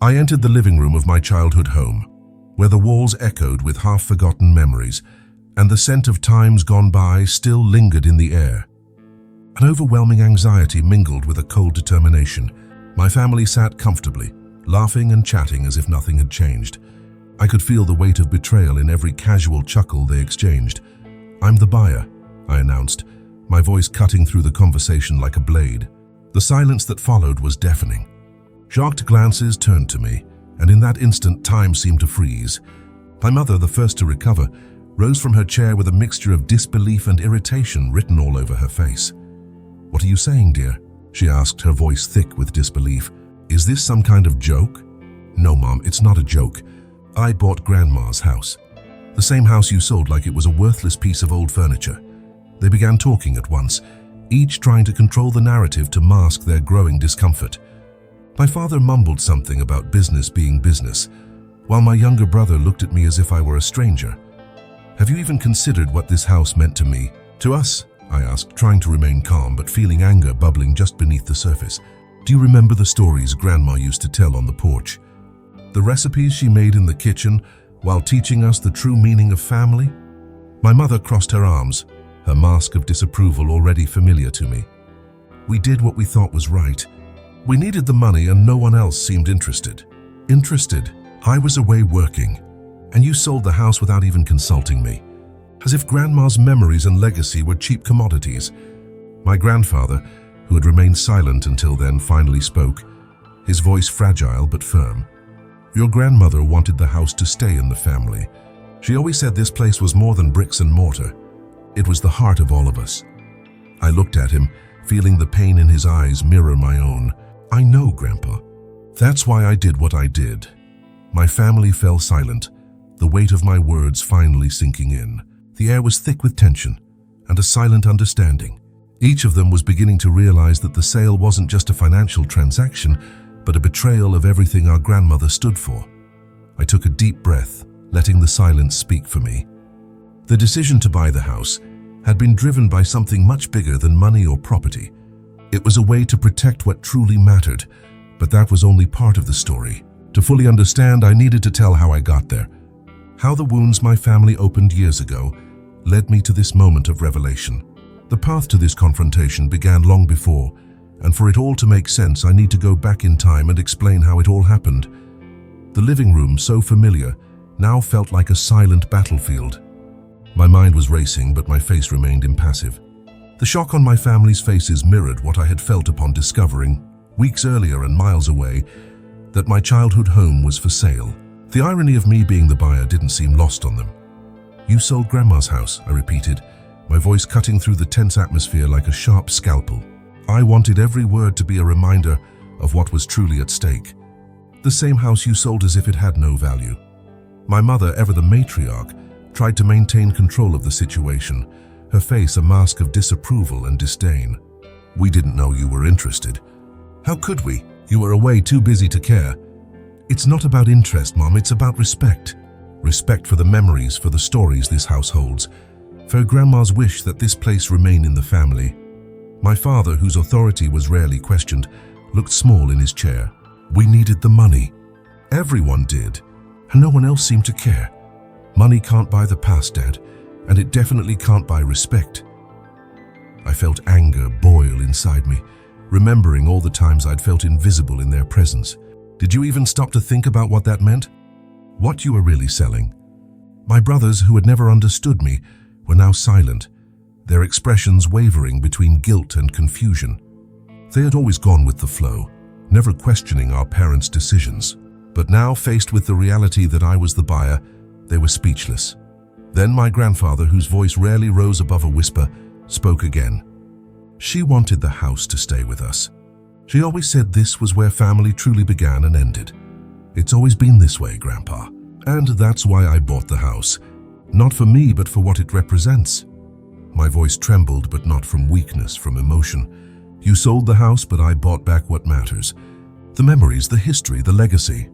I entered the living room of my childhood home, where the walls echoed with half-forgotten memories, and the scent of times gone by still lingered in the air. An overwhelming anxiety mingled with a cold determination. My family sat comfortably, laughing and chatting as if nothing had changed. I could feel the weight of betrayal in every casual chuckle they exchanged. "I'm the buyer," I announced, my voice cutting through the conversation like a blade. The silence that followed was deafening. Shocked glances turned to me, and in that instant time seemed to freeze. My mother, the first to recover, rose from her chair with a mixture of disbelief and irritation written all over her face. "What are you saying, dear?" she asked, her voice thick with disbelief. "Is this some kind of joke?" "No, Mom, it's not a joke. I bought Grandma's house. The same house you sold like it was a worthless piece of old furniture." They began talking at once, each trying to control the narrative to mask their growing discomfort. My father mumbled something about business being business, while my younger brother looked at me as if I were a stranger. "Have you even considered what this house meant to me? To us?" I asked, trying to remain calm but feeling anger bubbling just beneath the surface. "Do you remember the stories Grandma used to tell on the porch? The recipes she made in the kitchen while teaching us the true meaning of family?" My mother crossed her arms, her mask of disapproval already familiar to me. "We did what we thought was right. We needed the money and no one else seemed interested." "Interested? I was away working, and you sold the house without even consulting me, as if Grandma's memories and legacy were cheap commodities." My grandfather, who had remained silent until then, finally spoke, his voice fragile but firm. "Your grandmother wanted the house to stay in the family. She always said this place was more than bricks and mortar. It was the heart of all of us." I looked at him, feeling the pain in his eyes mirror my own. "I know, Grandpa. That's why I did what I did." My family fell silent, the weight of my words finally sinking in. The air was thick with tension and a silent understanding. Each of them was beginning to realize that the sale wasn't just a financial transaction, but a betrayal of everything our grandmother stood for. I took a deep breath, letting the silence speak for me. The decision to buy the house had been driven by something much bigger than money or property. It was a way to protect what truly mattered, but that was only part of the story. To fully understand, I needed to tell how I got there. How the wounds my family opened years ago led me to this moment of revelation. The path to this confrontation began long before, and for it all to make sense, I need to go back in time and explain how it all happened. The living room, so familiar, now felt like a silent battlefield. My mind was racing, but my face remained impassive. The shock on my family's faces mirrored what I had felt upon discovering, weeks earlier and miles away, that my childhood home was for sale. The irony of me being the buyer didn't seem lost on them. "You sold Grandma's house," I repeated, my voice cutting through the tense atmosphere like a sharp scalpel. I wanted every word to be a reminder of what was truly at stake. "The same house you sold as if it had no value." My mother, ever the matriarch, tried to maintain control of the situation, her face a mask of disapproval and disdain. "We didn't know you were interested." "How could we? You were away too busy to care." "It's not about interest, Mom, it's about respect. Respect for the memories, for the stories this house holds, for Grandma's wish that this place remain in the family." My father, whose authority was rarely questioned, looked small in his chair. "We needed the money. Everyone did, and no one else seemed to care. Money can't buy the past, Dad, and it definitely can't buy respect." I felt anger boil inside me, remembering all the times I'd felt invisible in their presence. Did you even stop to think about what that meant? What you were really selling? My brothers, who had never understood me, were now silent, their expressions wavering between guilt and confusion. They had always gone with the flow, never questioning our parents' decisions. But now, faced with the reality that I was the buyer, they were speechless. Then my grandfather, whose voice rarely rose above a whisper, spoke again. "She wanted the house to stay with us. She always said this was where family truly began and ended. It's always been this way, Grandpa. And that's why I bought the house. Not for me, but for what it represents." My voice trembled, but not from weakness, from emotion. "You sold the house, but I bought back what matters. The memories, the history, the legacy."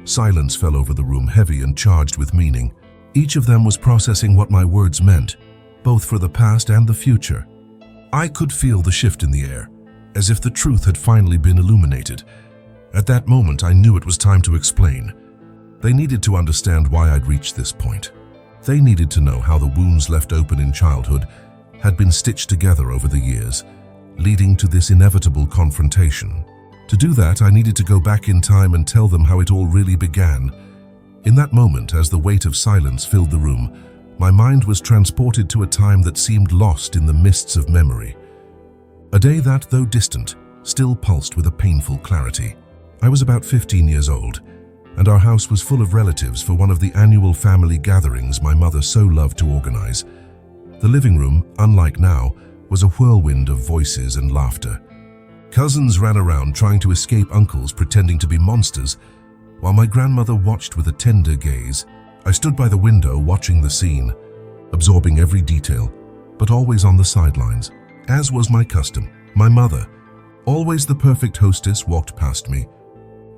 Silence fell over the room, heavy and charged with meaning. Each of them was processing what my words meant, both for the past and the future. I could feel the shift in the air, as if the truth had finally been illuminated. At that moment, I knew it was time to explain. They needed to understand why I'd reached this point. They needed to know how the wounds left open in childhood had been stitched together over the years, leading to this inevitable confrontation. To do that, I needed to go back in time and tell them how it all really began. In that moment, as the weight of silence filled the room, my mind was transported to a time that seemed lost in the mists of memory. A day that, though distant, still pulsed with a painful clarity. I was about 15 years old, and our house was full of relatives for one of the annual family gatherings my mother so loved to organize. The living room, unlike now, was a whirlwind of voices and laughter. Cousins ran around trying to escape uncles pretending to be monsters, while my grandmother watched with a tender gaze. I stood by the window watching the scene, absorbing every detail, but always on the sidelines. As was my custom, my mother, always the perfect hostess, walked past me,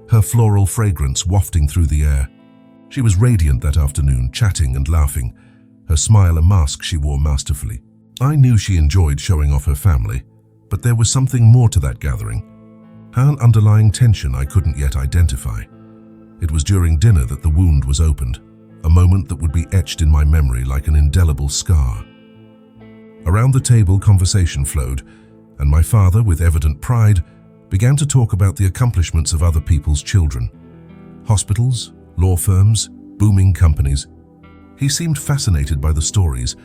her floral fragrance wafting through the air. She was radiant that afternoon, chatting and laughing, her smile a mask she wore masterfully. I knew she enjoyed showing off her family, but there was something more to that gathering, an underlying tension I couldn't yet identify. It was during dinner that the wound was opened, a moment that would be etched in my memory like an indelible scar. Around the table, conversation flowed, and my father, with evident pride, began to talk about the accomplishments of other people's children. Hospitals, law firms, booming companies. He seemed fascinated by the stories,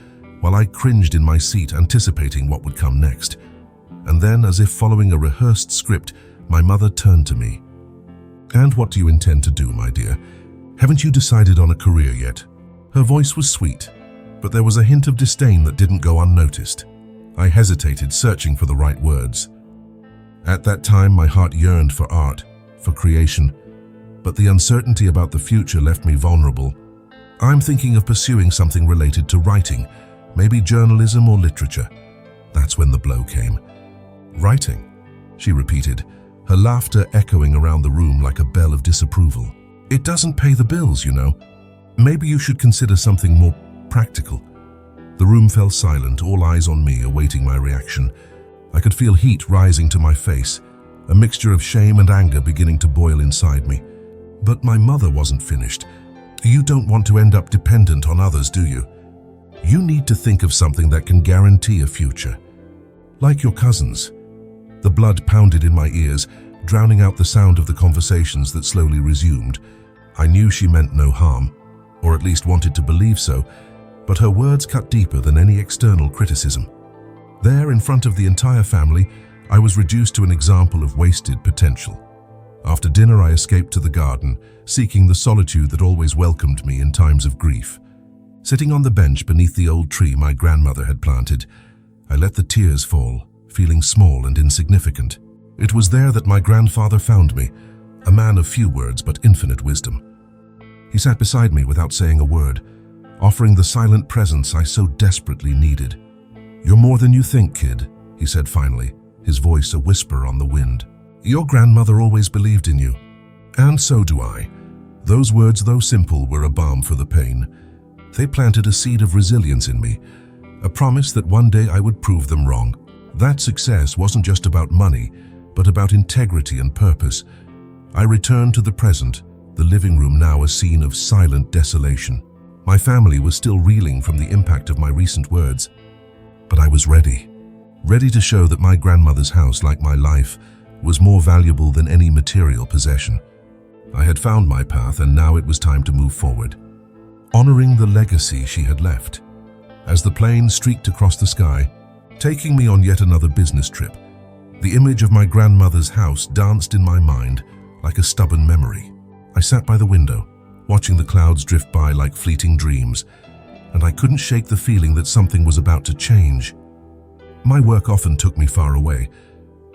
while I cringed in my seat anticipating what would come next. And then, as if following a rehearsed script, my mother turned to me. "And what do you intend to do, my dear? Haven't you decided on a career yet?" Her voice was sweet, but there was a hint of disdain that didn't go unnoticed. I hesitated, searching for the right words. At that time, my heart yearned for art, for creation, but the uncertainty about the future left me vulnerable. "I'm thinking of pursuing something related to writing, maybe journalism or literature." That's when the blow came. "Writing?" she repeated, her laughter echoing around the room like a bell of disapproval. "It doesn't pay the bills, you know. Maybe you should consider something more practical." The room fell silent, all eyes on me, awaiting my reaction. I could feel heat rising to my face, a mixture of shame and anger beginning to boil inside me. But my mother wasn't finished. "You don't want to end up dependent on others, do you? You need to think of something that can guarantee a future. Like your cousins." The blood pounded in my ears, drowning out the sound of the conversations that slowly resumed. I knew she meant no harm, or at least wanted to believe so, but her words cut deeper than any external criticism. There, in front of the entire family, I was reduced to an example of wasted potential. After dinner, I escaped to the garden, seeking the solitude that always welcomed me in times of grief. Sitting on the bench beneath the old tree my grandmother had planted, I let the tears fall, feeling small and insignificant. It was there that my grandfather found me, a man of few words but infinite wisdom. He sat beside me without saying a word, offering the silent presence I so desperately needed. "You're more than you think, kid," he said finally, his voice a whisper on the wind. "Your grandmother always believed in you, and so do I." Those words, though simple, were a balm for the pain. They planted a seed of resilience in me, a promise that one day I would prove them wrong. That success wasn't just about money, but about integrity and purpose. I returned to the present, the living room now a scene of silent desolation. My family was still reeling from the impact of my recent words, but I was ready to show that my grandmother's house, like my life, was more valuable than any material possession. I had found my path, and now it was time to move forward, honoring the legacy she had left. As the plane streaked across the sky, taking me on yet another business trip, the image of my grandmother's house danced in my mind like a stubborn memory. I sat by the window, watching the clouds drift by like fleeting dreams, and I couldn't shake the feeling that something was about to change. My work often took me far away,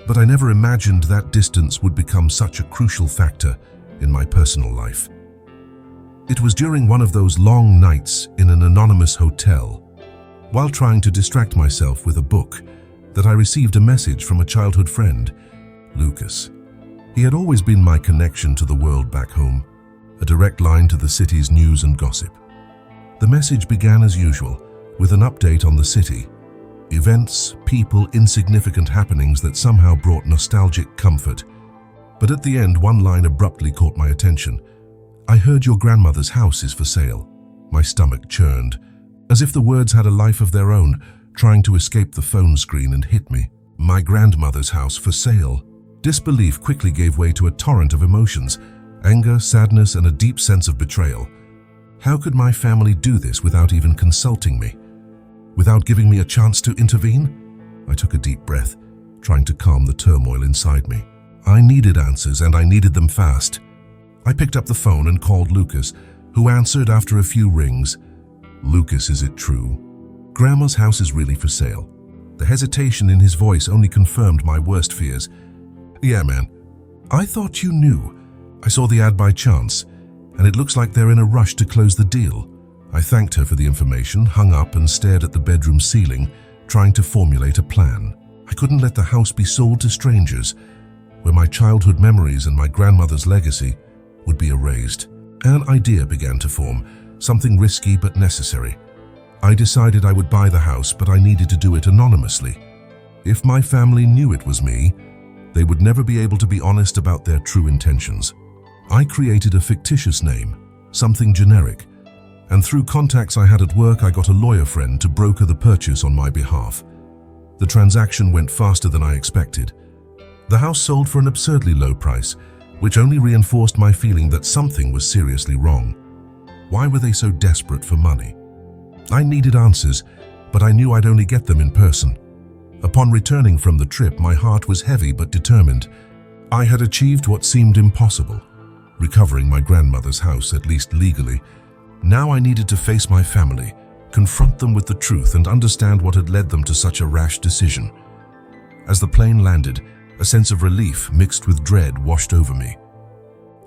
but I never imagined that distance would become such a crucial factor in my personal life. It was during one of those long nights in an anonymous hotel, while trying to distract myself with a book, that I received a message from a childhood friend, Lucas. He had always been my connection to the world back home, a direct line to the city's news and gossip. The message began as usual, with an update on the city. Events, people, insignificant happenings that somehow brought nostalgic comfort. But at the end, one line abruptly caught my attention. "I heard your grandmother's house is for sale." My stomach churned, as if the words had a life of their own, trying to escape the phone screen and hit me. My grandmother's house for sale. Disbelief quickly gave way to a torrent of emotions, anger, sadness, and a deep sense of betrayal. How could my family do this without even consulting me? Without giving me a chance to intervene? I took a deep breath, trying to calm the turmoil inside me. I needed answers, and I needed them fast. I picked up the phone and called Lucas, who answered after a few rings. "Lucas, is it true? Grandma's house is really for sale." The hesitation in his voice only confirmed my worst fears. "Yeah, man. I thought you knew. I saw the ad by chance, and it looks like they're in a rush to close the deal." I thanked her for the information, hung up, and stared at the bedroom ceiling, trying to formulate a plan. I couldn't let the house be sold to strangers, where my childhood memories and my grandmother's legacy would be erased. An idea began to form, something risky but necessary. I decided I would buy the house, but I needed to do it anonymously. If my family knew it was me, they would never be able to be honest about their true intentions. I created a fictitious name, something generic, and through contacts I had at work, I got a lawyer friend to broker the purchase on my behalf. The transaction went faster than I expected. The house sold for an absurdly low price, which only reinforced my feeling that something was seriously wrong. Why were they so desperate for money? I needed answers, but I knew I'd only get them in person. Upon returning from the trip, my heart was heavy but determined. I had achieved what seemed impossible, recovering my grandmother's house, at least legally. Now I needed to face my family, confront them with the truth, and understand what had led them to such a rash decision. As the plane landed, a sense of relief mixed with dread washed over me.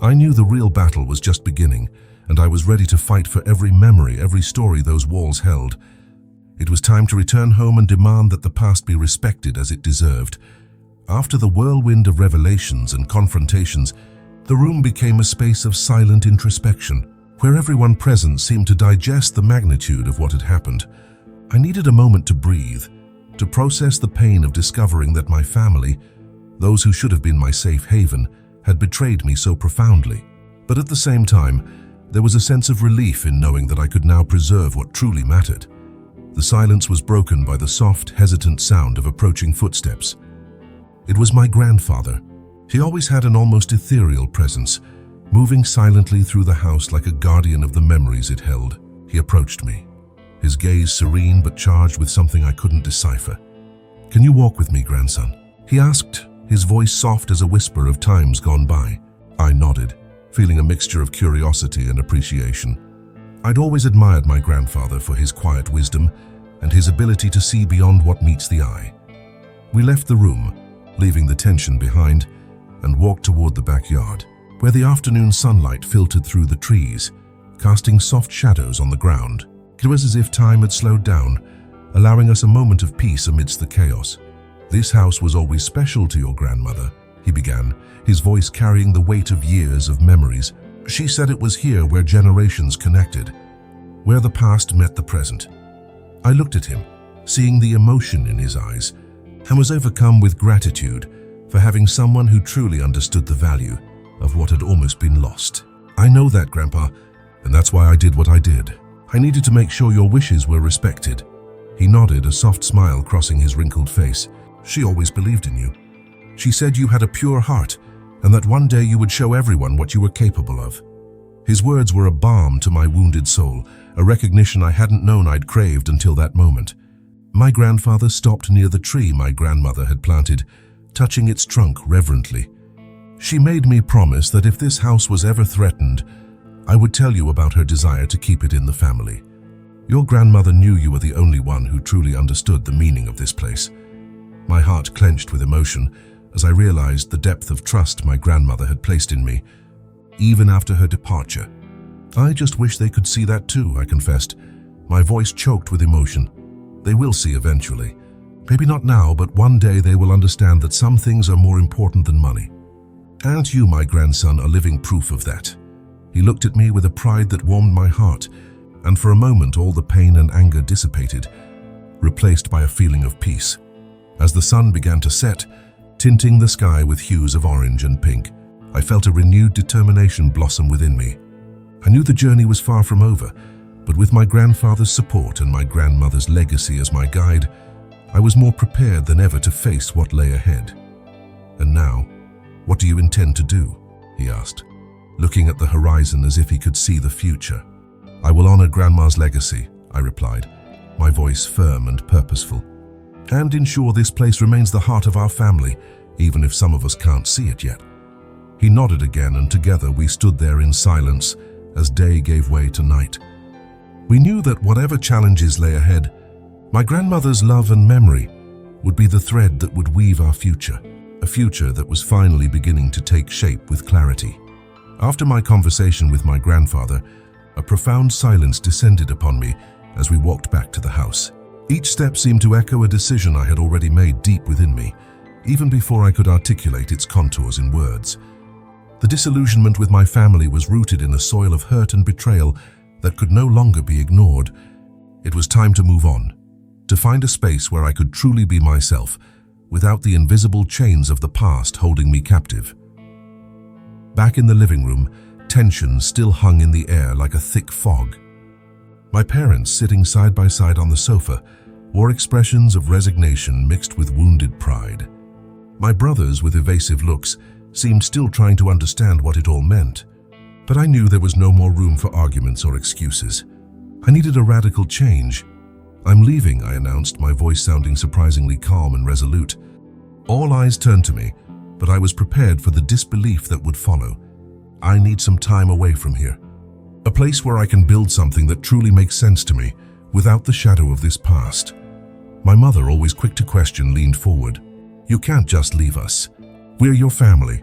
I knew the real battle was just beginning, and I was ready to fight for every memory, every story those walls held. It was time to return home and demand that the past be respected as it deserved. After the whirlwind of revelations and confrontations, the room became a space of silent introspection, where everyone present seemed to digest the magnitude of what had happened. I needed a moment to breathe, to process the pain of discovering that my family, those who should have been my safe haven, had betrayed me so profoundly. But at the same time, there was a sense of relief in knowing that I could now preserve what truly mattered. The silence was broken by the soft, hesitant sound of approaching footsteps. It was my grandfather. He always had an almost ethereal presence, moving silently through the house like a guardian of the memories it held. He approached me, his gaze serene but charged with something I couldn't decipher. "Can you walk with me, grandson?" he asked, his voice soft as a whisper of times gone by. I nodded, feeling a mixture of curiosity and appreciation. I'd always admired my grandfather for his quiet wisdom and his ability to see beyond what meets the eye. We left the room, leaving the tension behind, and walked toward the backyard, where the afternoon sunlight filtered through the trees, casting soft shadows on the ground. It was as if time had slowed down, allowing us a moment of peace amidst the chaos. "This house was always special to your grandmother," he began, his voice carrying the weight of years of memories. "She said it was here where generations connected, where the past met the present." I looked at him, seeing the emotion in his eyes, and was overcome with gratitude for having someone who truly understood the value of what had almost been lost. "I know that, Grandpa, and that's why I did what I did. I needed to make sure your wishes were respected." He nodded, a soft smile crossing his wrinkled face. "She always believed in you. She said you had a pure heart, and that one day you would show everyone what you were capable of." His words were a balm to my wounded soul, a recognition I hadn't known I'd craved until that moment. My grandfather stopped near the tree my grandmother had planted, touching its trunk reverently. "She made me promise that if this house was ever threatened, I would tell you about her desire to keep it in the family. Your grandmother knew you were the only one who truly understood the meaning of this place." My heart clenched with emotion as I realized the depth of trust my grandmother had placed in me, even after her departure. "I just wish they could see that too," I confessed, my voice choked with emotion. "They will see eventually. Maybe not now, but one day they will understand that some things are more important than money. And you, my grandson, are living proof of that." He looked at me with a pride that warmed my heart, and for a moment all the pain and anger dissipated, replaced by a feeling of peace. As the sun began to set, tinting the sky with hues of orange and pink, I felt a renewed determination blossom within me. I knew the journey was far from over, but with my grandfather's support and my grandmother's legacy as my guide, I was more prepared than ever to face what lay ahead. "And now, what do you intend to do?" he asked, looking at the horizon as if he could see the future. "I will honor Grandma's legacy," I replied, my voice firm and purposeful, "and ensure this place remains the heart of our family, even if some of us can't see it yet." He nodded again, and together we stood there in silence as day gave way to night. We knew that whatever challenges lay ahead, my grandmother's love and memory would be the thread that would weave our future, a future that was finally beginning to take shape with clarity. After my conversation with my grandfather, a profound silence descended upon me as we walked back to the house. Each step seemed to echo a decision I had already made deep within me, even before I could articulate its contours in words. The disillusionment with my family was rooted in a soil of hurt and betrayal that could no longer be ignored. It was time to move on, to find a space where I could truly be myself, without the invisible chains of the past holding me captive. Back in the living room, tension still hung in the air like a thick fog. My parents, sitting side by side on the sofa, wore expressions of resignation mixed with wounded pride. My brothers, with evasive looks, seemed still trying to understand what it all meant. But I knew there was no more room for arguments or excuses. I needed a radical change. "I'm leaving," I announced, my voice sounding surprisingly calm and resolute. All eyes turned to me, but I was prepared for the disbelief that would follow. "I need some time away from here. A place where I can build something that truly makes sense to me, without the shadow of this past." My mother, always quick to question, leaned forward. "You can't just leave us. We're your family."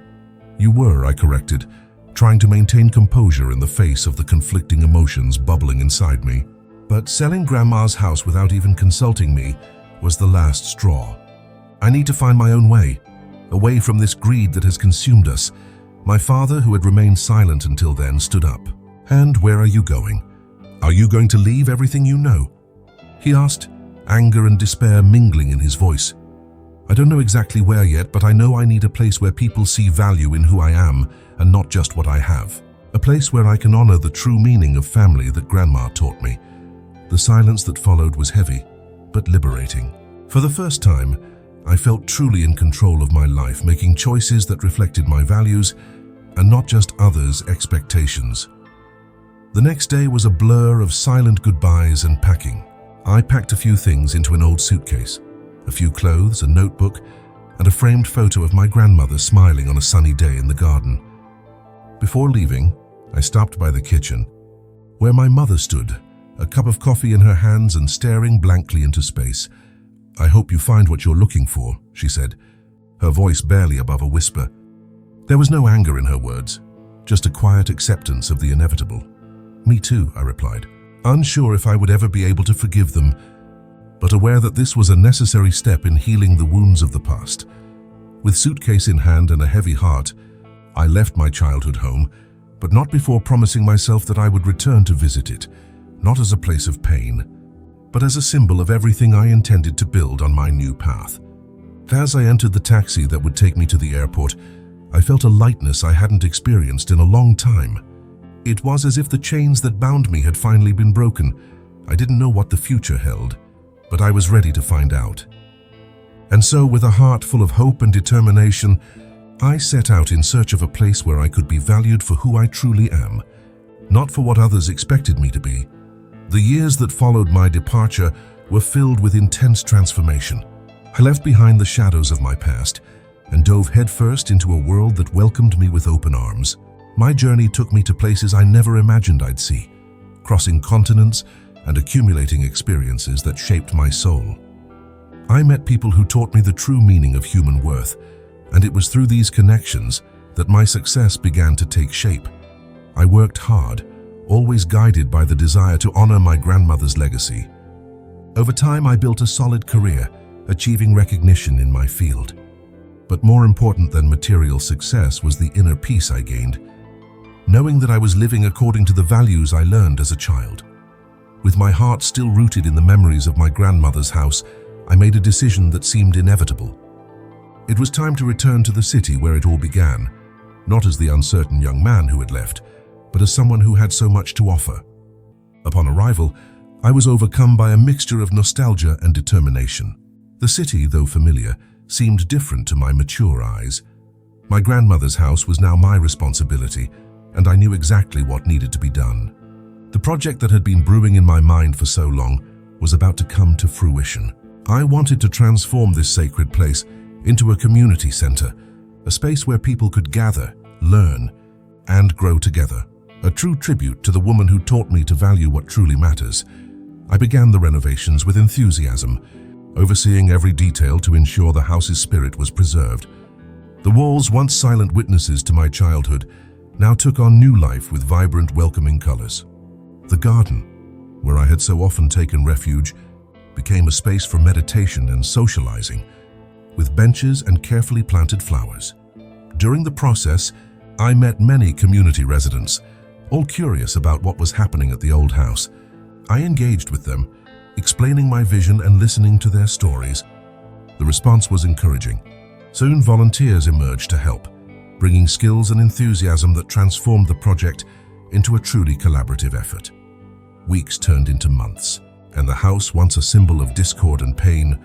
"You were," I corrected, trying to maintain composure in the face of the conflicting emotions bubbling inside me. But selling Grandma's house without even consulting me was the last straw. "I need to find my own way, away from this greed that has consumed us." My father, who had remained silent until then, stood up. "And where are you going? Are you going to leave everything you know?" he asked, anger and despair mingling in his voice. "I don't know exactly where yet, but I know I need a place where people see value in who I am and not just what I have. A place where I can honor the true meaning of family that Grandma taught me." The silence that followed was heavy, but liberating. For the first time, I felt truly in control of my life, making choices that reflected my values and not just others' expectations. The next day was a blur of silent goodbyes and packing. I packed a few things into an old suitcase, a few clothes, a notebook, and a framed photo of my grandmother smiling on a sunny day in the garden. Before leaving, I stopped by the kitchen, where my mother stood, a cup of coffee in her hands and staring blankly into space. "I hope you find what you're looking for," she said, her voice barely above a whisper. There was no anger in her words, just a quiet acceptance of the inevitable. "Me too," I replied, unsure if I would ever be able to forgive them, but aware that this was a necessary step in healing the wounds of the past. With suitcase in hand and a heavy heart, I left my childhood home, but not before promising myself that I would return to visit it, not as a place of pain, but as a symbol of everything I intended to build on my new path. As I entered the taxi that would take me to the airport, I felt a lightness I hadn't experienced in a long time. It was as if the chains that bound me had finally been broken. I didn't know what the future held, but I was ready to find out. And so, with a heart full of hope and determination, I set out in search of a place where I could be valued for who I truly am, not for what others expected me to be. The years that followed my departure were filled with intense transformation. I left behind the shadows of my past and dove headfirst into a world that welcomed me with open arms. My journey took me to places I never imagined I'd see, crossing continents and accumulating experiences that shaped my soul. I met people who taught me the true meaning of human worth, and it was through these connections that my success began to take shape. I worked hard, always guided by the desire to honor my grandmother's legacy. Over time, I built a solid career, achieving recognition in my field. But more important than material success was the inner peace I gained, knowing that I was living according to the values I learned as a child. With my heart still rooted in the memories of my grandmother's house, I made a decision that seemed inevitable. It was time to return to the city where it all began, not as the uncertain young man who had left, but as someone who had so much to offer. Upon arrival, I was overcome by a mixture of nostalgia and determination. The city, though familiar, seemed different to my mature eyes. My grandmother's house was now my responsibility, and I knew exactly what needed to be done. The project that had been brewing in my mind for so long was about to come to fruition. I wanted to transform this sacred place into a community center, a space where people could gather, learn, and grow together. A true tribute to the woman who taught me to value what truly matters. I began the renovations with enthusiasm, overseeing every detail to ensure the house's spirit was preserved. The walls, once silent witnesses to my childhood, now took on new life with vibrant, welcoming colors. The garden, where I had so often taken refuge, became a space for meditation and socializing, with benches and carefully planted flowers. During the process, I met many community residents, all curious about what was happening at the old house. I engaged with them, explaining my vision and listening to their stories. The response was encouraging. Soon volunteers emerged to help, bringing skills and enthusiasm that transformed the project into a truly collaborative effort. Weeks turned into months, and the house, once a symbol of discord and pain,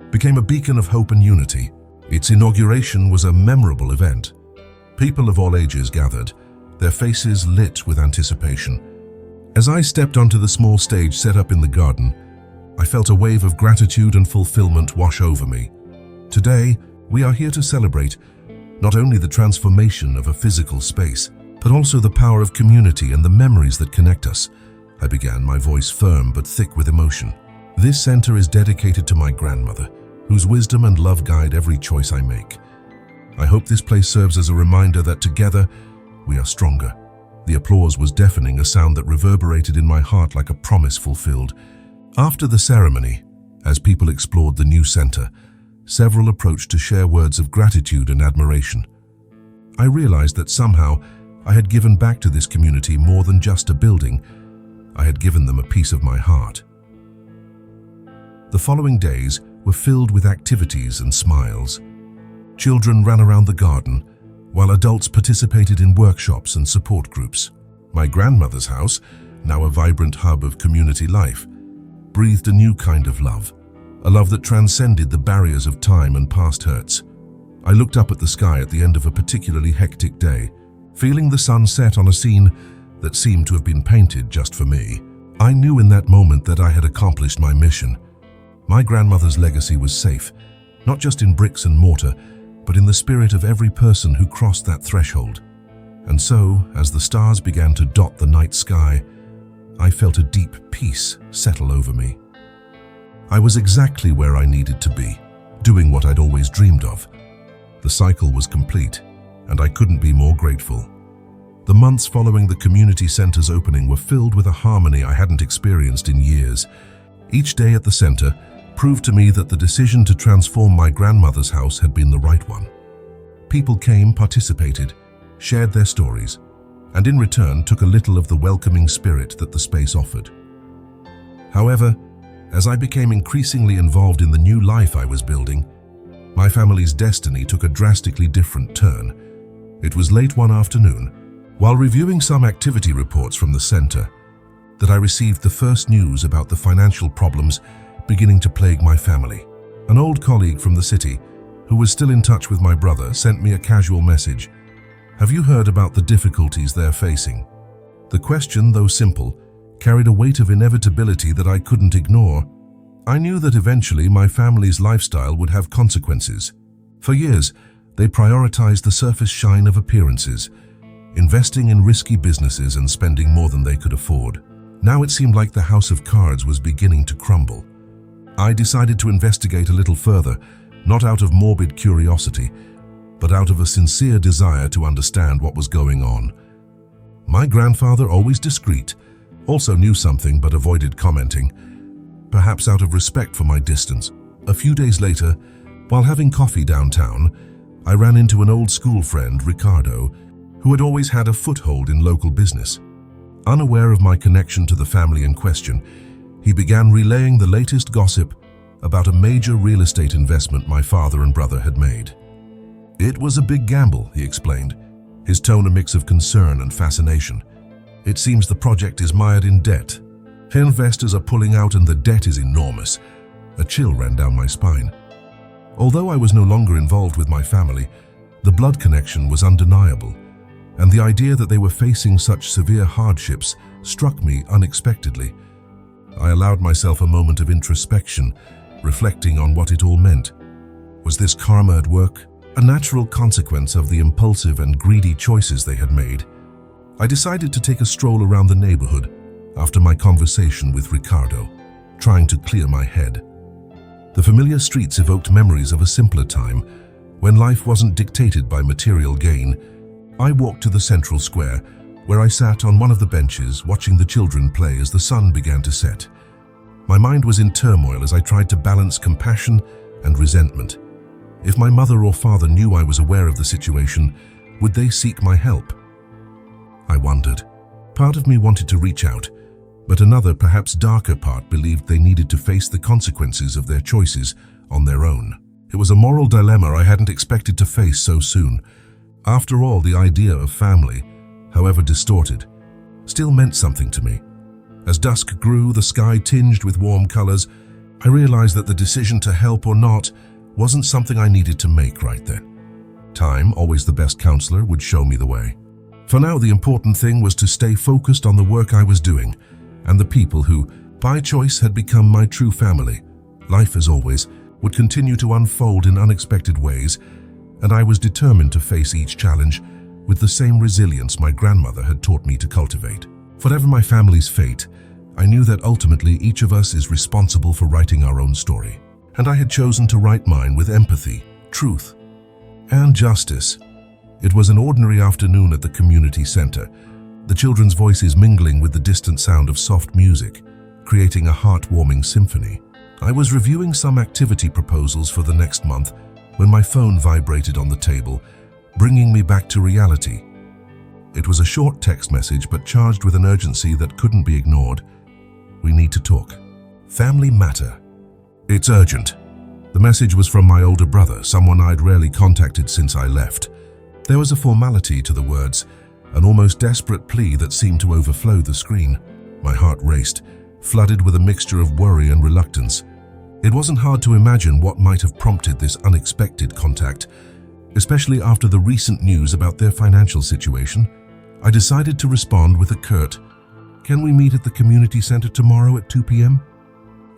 became a beacon of hope and unity. Its inauguration was a memorable event. People of all ages gathered, their faces lit with anticipation. As I stepped onto the small stage set up in the garden, I felt a wave of gratitude and fulfillment wash over me. Today, we are here to celebrate not only the transformation of a physical space, but also the power of community and the memories that connect us. I began, my voice firm but thick with emotion. This center is dedicated to my grandmother, whose wisdom and love guide every choice I make. I hope this place serves as a reminder that together, we are stronger. The applause was deafening, a sound that reverberated in my heart like a promise fulfilled. After the ceremony, as people explored the new center, several approached to share words of gratitude and admiration. I realized that somehow I had given back to this community more than just a building. I had given them a piece of my heart. The following days were filled with activities and smiles. Children ran around the garden, while adults participated in workshops and support groups. My grandmother's house, now a vibrant hub of community life, breathed a new kind of love, a love that transcended the barriers of time and past hurts. I looked up at the sky at the end of a particularly hectic day, feeling the sun set on a scene that seemed to have been painted just for me. I knew in that moment that I had accomplished my mission. My grandmother's legacy was safe, not just in bricks and mortar, but in the spirit of every person who crossed that threshold. And so, as the stars began to dot the night sky, I felt a deep peace settle over me. I was exactly where I needed to be, doing what I'd always dreamed of. The cycle was complete, and I couldn't be more grateful. The months following the community center's opening were filled with a harmony I hadn't experienced in years. Each day at the center proved to me that the decision to transform my grandmother's house had been the right one. People came, participated, shared their stories, and in return took a little of the welcoming spirit that the space offered. However, as I became increasingly involved in the new life I was building, my family's destiny took a drastically different turn. It was late one afternoon, while reviewing some activity reports from the center, that I received the first news about the financial problems beginning to plague my family. An old colleague from the city, who was still in touch with my brother, sent me a casual message. "Have you heard about the difficulties they're facing?" The question, though simple, carried a weight of inevitability that I couldn't ignore. I knew that eventually my family's lifestyle would have consequences. For years, they prioritized the surface shine of appearances, investing in risky businesses and spending more than they could afford. Now it seemed like the house of cards was beginning to crumble. I decided to investigate a little further, not out of morbid curiosity, but out of a sincere desire to understand what was going on. My grandfather, always discreet, also knew something but avoided commenting, perhaps out of respect for my distance. A few days later, while having coffee downtown, I ran into an old school friend, Ricardo, who had always had a foothold in local business. Unaware of my connection to the family in question, he began relaying the latest gossip about a major real estate investment my father and brother had made. "It was a big gamble," he explained, his tone a mix of concern and fascination. "It seems the project is mired in debt. Investors are pulling out and the debt is enormous." A chill ran down my spine. Although I was no longer involved with my family, the blood connection was undeniable, and the idea that they were facing such severe hardships struck me unexpectedly. I allowed myself a moment of introspection, reflecting on what it all meant. Was this karma at work, a natural consequence of the impulsive and greedy choices they had made? I decided to take a stroll around the neighborhood after my conversation with Ricardo, trying to clear my head. The familiar streets evoked memories of a simpler time, when life wasn't dictated by material gain. I walked to the central square, where I sat on one of the benches watching the children play as the sun began to set. My mind was in turmoil as I tried to balance compassion and resentment. If my mother or father knew I was aware of the situation, would they seek my help? I wondered. Part of me wanted to reach out, but another, perhaps darker part, believed they needed to face the consequences of their choices on their own. It was a moral dilemma I hadn't expected to face so soon. After all, the idea of family, however distorted, still meant something to me. As dusk grew, the sky tinged with warm colors, I realized that the decision to help or not wasn't something I needed to make right then. Time, always the best counselor, would show me the way. For now, the important thing was to stay focused on the work I was doing and the people who, by choice, had become my true family. Life, as always, would continue to unfold in unexpected ways, and I was determined to face each challenge with the same resilience my grandmother had taught me to cultivate. Whatever my family's fate, I knew that ultimately each of us is responsible for writing our own story. And I had chosen to write mine with empathy, truth, and justice. It was an ordinary afternoon at the community center, the children's voices mingling with the distant sound of soft music, creating a heartwarming symphony. I was reviewing some activity proposals for the next month when my phone vibrated on the table, bringing me back to reality. It was a short text message, but charged with an urgency that couldn't be ignored. "We need to talk. Family matter. It's urgent." The message was from my older brother, someone I'd rarely contacted since I left. There was a formality to the words, an almost desperate plea that seemed to overflow the screen. My heart raced, flooded with a mixture of worry and reluctance. It wasn't hard to imagine what might have prompted this unexpected contact, especially after the recent news about their financial situation. I decided to respond with a curt, "Can we meet at the community center tomorrow at 2 p.m?"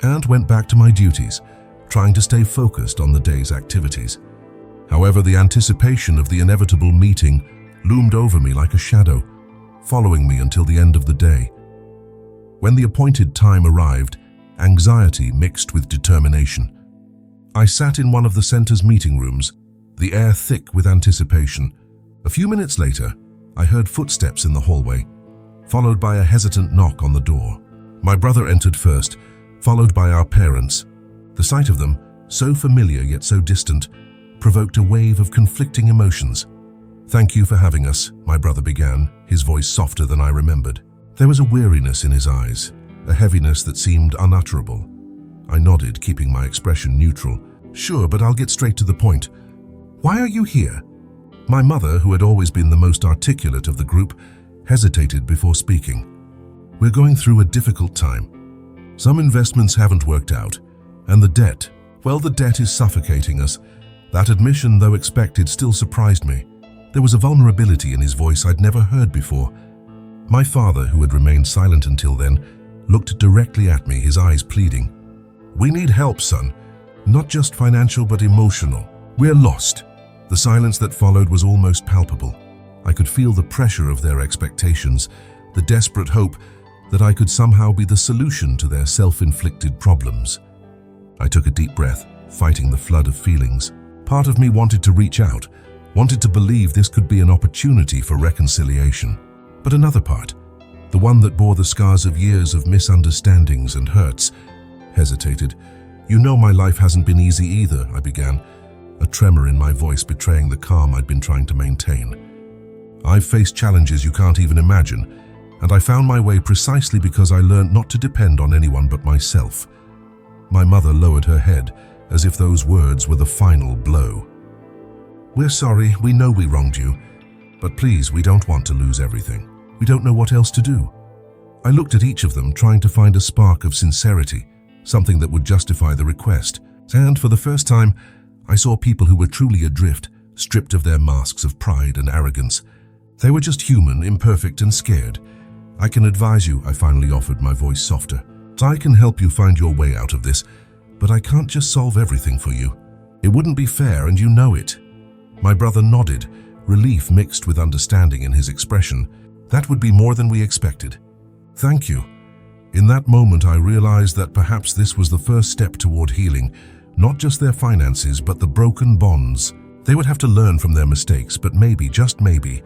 and went back to my duties, trying to stay focused on the day's activities. However, the anticipation of the inevitable meeting loomed over me like a shadow, following me until the end of the day. When the appointed time arrived, anxiety mixed with determination. I sat in one of the center's meeting rooms, the air thick with anticipation. A few minutes later, I heard footsteps in the hallway, followed by a hesitant knock on the door. My brother entered first, followed by our parents. The sight of them, so familiar yet so distant, provoked a wave of conflicting emotions. "Thank you for having us," my brother began, his voice softer than I remembered. There was a weariness in his eyes, a heaviness that seemed unutterable. I nodded, keeping my expression neutral. "Sure, but I'll get straight to the point. Why are you here?" My mother, who had always been the most articulate of the group, hesitated before speaking. "We're going through a difficult time. Some investments haven't worked out, and the debt is suffocating us." That admission, though expected, still surprised me. There was a vulnerability in his voice I'd never heard before. My father, who had remained silent until then, looked directly at me, his eyes pleading. "We need help, son. Not just financial, but emotional. We're lost." The silence that followed was almost palpable. I could feel the pressure of their expectations, the desperate hope that I could somehow be the solution to their self-inflicted problems. I took a deep breath, fighting the flood of feelings. Part of me wanted to reach out, wanted to believe this could be an opportunity for reconciliation. But another part, the one that bore the scars of years of misunderstandings and hurts, hesitated. "You know my life hasn't been easy either," I began, a tremor in my voice betraying the calm I'd been trying to maintain. "I've faced challenges you can't even imagine, and I found my way precisely because I learned not to depend on anyone but myself." My mother lowered her head, as if those words were the final blow. "We're sorry, we know we wronged you. But please, we don't want to lose everything. We don't know what else to do. I looked at each of them, trying to find a spark of sincerity, something that would justify the request. And for the first time, I saw people who were truly adrift, stripped of their masks of pride and arrogance. They were just human, imperfect, and scared. I can advise you, I finally offered, my voice softer. I can help you find your way out of this, but I can't just solve everything for you. It wouldn't be fair, and you know it. My brother nodded, relief mixed with understanding in his expression. That would be more than we expected. Thank you. In that moment, I realized that perhaps this was the first step toward healing, not just their finances, but the broken bonds. They would have to learn from their mistakes, but maybe, just maybe,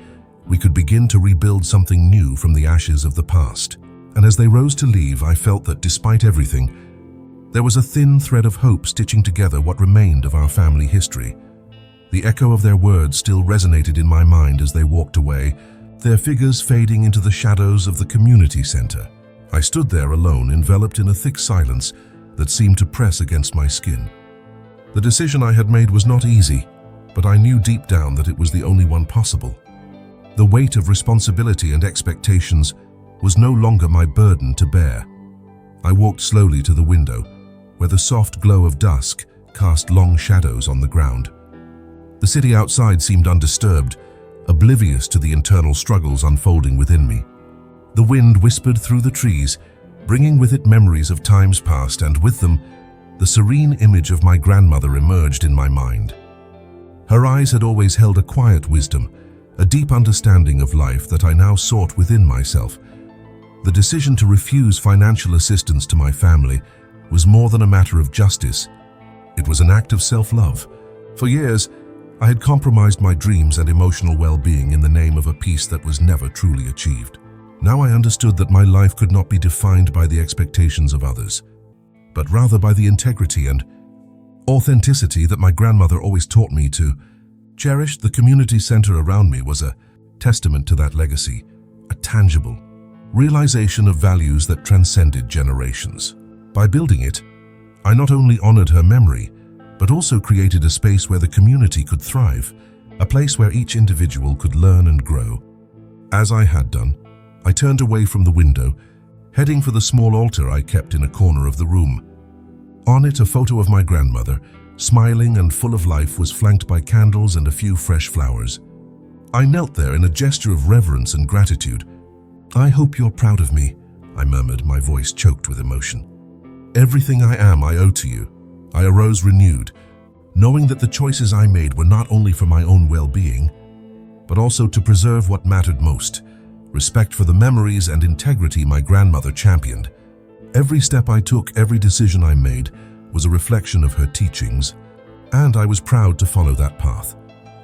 we could begin to rebuild something new from the ashes of the past. And as they rose to leave, I felt that despite everything, there was a thin thread of hope stitching together what remained of our family history. The echo of their words still resonated in my mind as they walked away, their figures fading into the shadows of the community center. I stood there alone, enveloped in a thick silence that seemed to press against my skin. The decision I had made was not easy, but I knew deep down that it was the only one possible. The weight of responsibility and expectations was no longer my burden to bear. I walked slowly to the window, where the soft glow of dusk cast long shadows on the ground. The city outside seemed undisturbed, oblivious to the internal struggles unfolding within me. The wind whispered through the trees, bringing with it memories of times past, and with them, the serene image of my grandmother emerged in my mind. Her eyes had always held a quiet wisdom, a deep understanding of life that I now sought within myself. The decision to refuse financial assistance to my family was more than a matter of justice. It was an act of self-love. For years, I had compromised my dreams and emotional well-being in the name of a peace that was never truly achieved. Now I understood that my life could not be defined by the expectations of others, but rather by the integrity and authenticity that my grandmother always taught me to cherish. The community center around me was a testament to that legacy, a tangible realization of values that transcended generations. By building it, I not only honored her memory, but also created a space where the community could thrive, a place where each individual could learn and grow. As I had done, I turned away from the window, heading for the small altar I kept in a corner of the room. On it, a photo of my grandmother, smiling and full of life, was flanked by candles and a few fresh flowers. I knelt there in a gesture of reverence and gratitude. "I hope you're proud of me," I murmured, my voice choked with emotion. "Everything I am, I owe to you." I arose renewed, knowing that the choices I made were not only for my own well-being, but also to preserve what mattered most: respect for the memories and integrity my grandmother championed. Every step I took, every decision I made, was a reflection of her teachings, and I was proud to follow that path.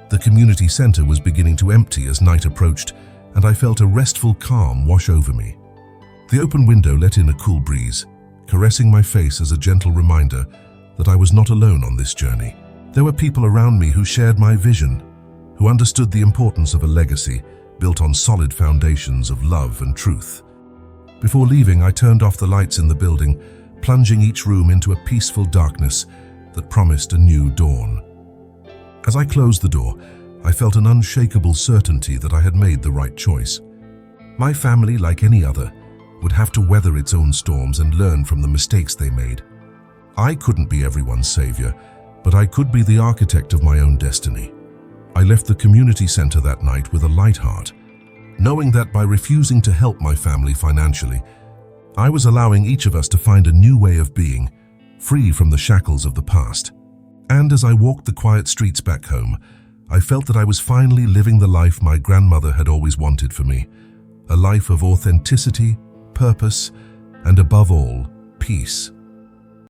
The community center was beginning to empty as night approached, and I felt a restful calm wash over me. The open window let in a cool breeze, caressing my face as a gentle reminder that I was not alone on this journey. There were people around me who shared my vision, who understood the importance of a legacy built on solid foundations of love and truth. Before leaving, I turned off the lights in the building, plunging each room into a peaceful darkness that promised a new dawn. As I closed the door, I felt an unshakable certainty that I had made the right choice. My family, like any other, would have to weather its own storms and learn from the mistakes they made. I couldn't be everyone's savior, but I could be the architect of my own destiny. I left the community center that night with a light heart, knowing that by refusing to help my family financially, I was allowing each of us to find a new way of being, free from the shackles of the past. And as I walked the quiet streets back home, I felt that I was finally living the life my grandmother had always wanted for me, a life of authenticity, purpose, and above all, peace.